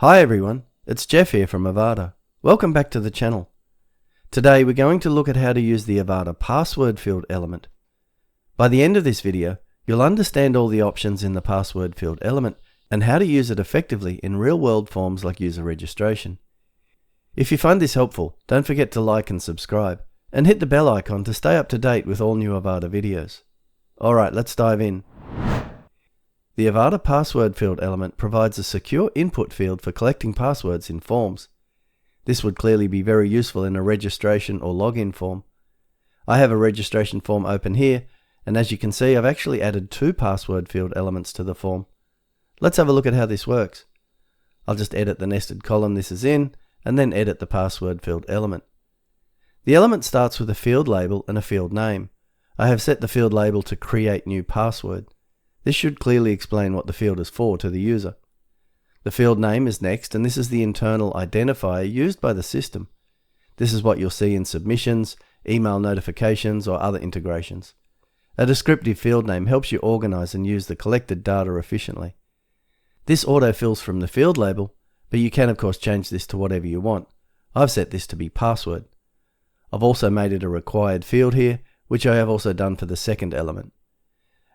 Hi everyone, it's Jeff here from Avada. Welcome back to the channel. Today we're going to look at how to use the Avada Password Field Element. By the end of this video, you'll understand all the options in the Password Field Element and how to use it effectively in real-world forms like user registration. If you find this helpful, don't forget to like and subscribe, and hit the bell icon to stay up to date with all new Avada videos. Alright, let's dive in. The Avada Password Field Element provides a secure input field for collecting passwords in forms. This would clearly be very useful in a registration or login form. I have a registration form open here, and as you can see, I've actually added 2 password field elements to the form. Let's have a look at how this works. I'll just edit the nested column this is in, and then edit the password field element. The element starts with a field label and a field name. I have set the field label to create new password. This should clearly explain what the field is for to the user. The field name is next, and this is the internal identifier used by the system. This is what you'll see in submissions, email notifications, or other integrations. A descriptive field name helps you organize and use the collected data efficiently. This autofills from the field label, but you can of course change this to whatever you want. I've set this to be password. I've also made it a required field here, which I have also done for the second element.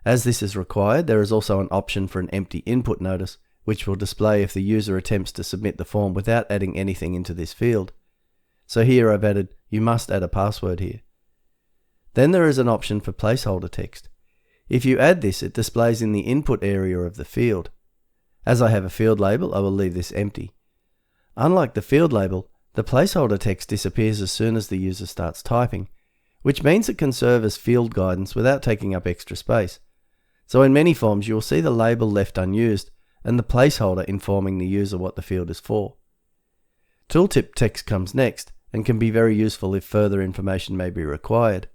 As this is required, there is also an option for an empty input notice, which will display if the user attempts to submit the form without adding anything into this field. So here I've added, "You must add a password here." Then there is an option for placeholder text. If you add this, it displays in the input area of the field. As I have a field label, I will leave this empty. Unlike the field label, the placeholder text disappears as soon as the user starts typing, which means it can serve as field guidance without taking up extra space. So in many forms you will see the label left unused and the placeholder informing the user what the field is for. Tooltip text comes next and can be very useful if further information may be required.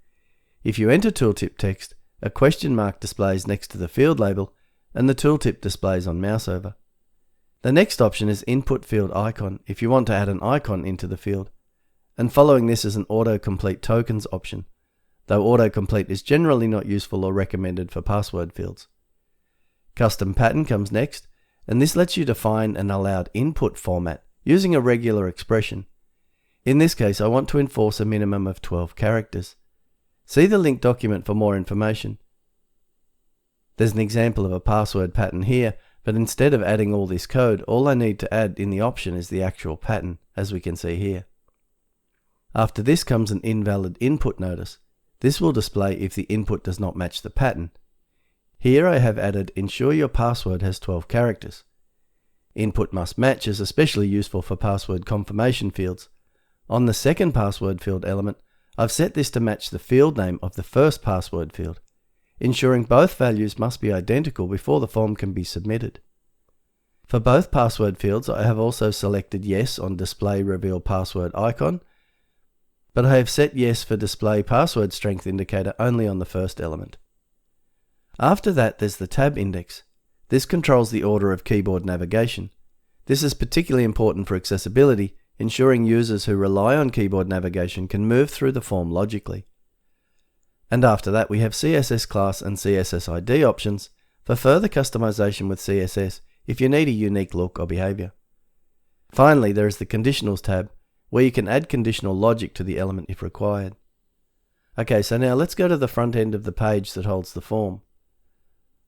If you enter tooltip text, a question mark displays next to the field label and the tooltip displays on mouse over. The next option is input field icon if you want to add an icon into the field. And following this is an autocomplete tokens option, though autocomplete is generally not useful or recommended for password fields. Custom pattern comes next, and this lets you define an allowed input format using a regular expression. In this case, I want to enforce a minimum of 12 characters. See the linked document for more information. There's an example of a password pattern here, but instead of adding all this code, all I need to add in the option is the actual pattern, as we can see here. After this comes an invalid input notice. This will display if the input does not match the pattern. Here I have added ensure your password has 12 characters. Input must match is especially useful for password confirmation fields. On the second password field element, I've set this to match the field name of the first password field, ensuring both values must be identical before the form can be submitted. For both password fields, I have also selected yes on display reveal password icon, but I have set yes for display password strength indicator only on the first element. After that, there's the tab index. This controls the order of keyboard navigation. This is particularly important for accessibility, ensuring users who rely on keyboard navigation can move through the form logically. And after that, we have CSS class and CSS ID options for further customization with CSS if you need a unique look or behavior. Finally, there is the conditionals tab, where you can add conditional logic to the element if required. Okay, so now let's go to the front end of the page that holds the form.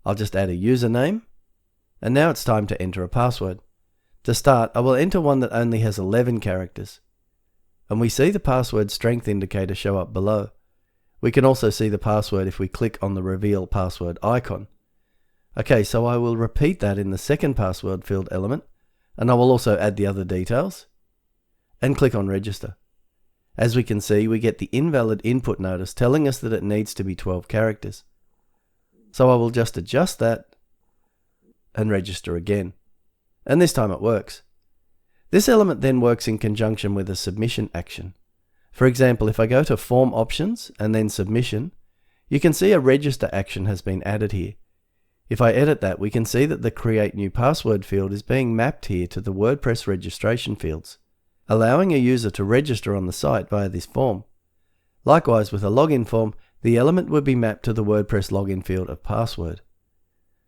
I'll just add a username, and now it's time to enter a password. To start, I will enter one that only has 11 characters. And we see the password strength indicator show up below. We can also see the password if we click on the reveal password icon. Okay, so I will repeat that in the second password field element, and I will also add the other details, and click on register. As we can see, we get the invalid input notice telling us that it needs to be 12 characters. So I will just adjust that and register again. And this time it works. This element then works in conjunction with a submission action. For example, if I go to form options and then submission, you can see a register action has been added here. If I edit that, we can see that the create new password field is being mapped here to the WordPress registration fields, allowing a user to register on the site via this form. Likewise, with a login form, the element would be mapped to the WordPress login field of password.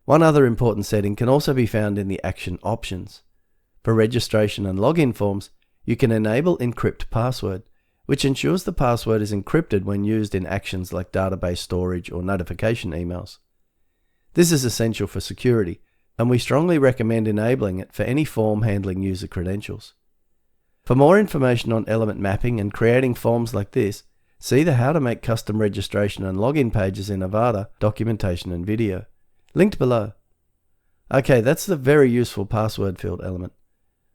One other important setting can also be found in the action options. For registration and login forms, you can enable encrypt password, which ensures the password is encrypted when used in actions like database storage or notification emails. This is essential for security, and we strongly recommend enabling it for any form handling user credentials. For more information on element mapping and creating forms like this, see the How to Make Custom Registration and Login pages in Avada documentation and video, linked below. Okay, that's the very useful password field element.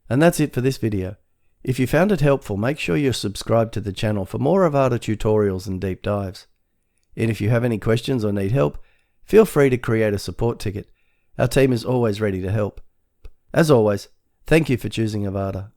And that's it for this video. If you found it helpful, make sure you're subscribed to the channel for more Avada tutorials and deep dives. And if you have any questions or need help, feel free to create a support ticket. Our team is always ready to help. As always, thank you for choosing Avada.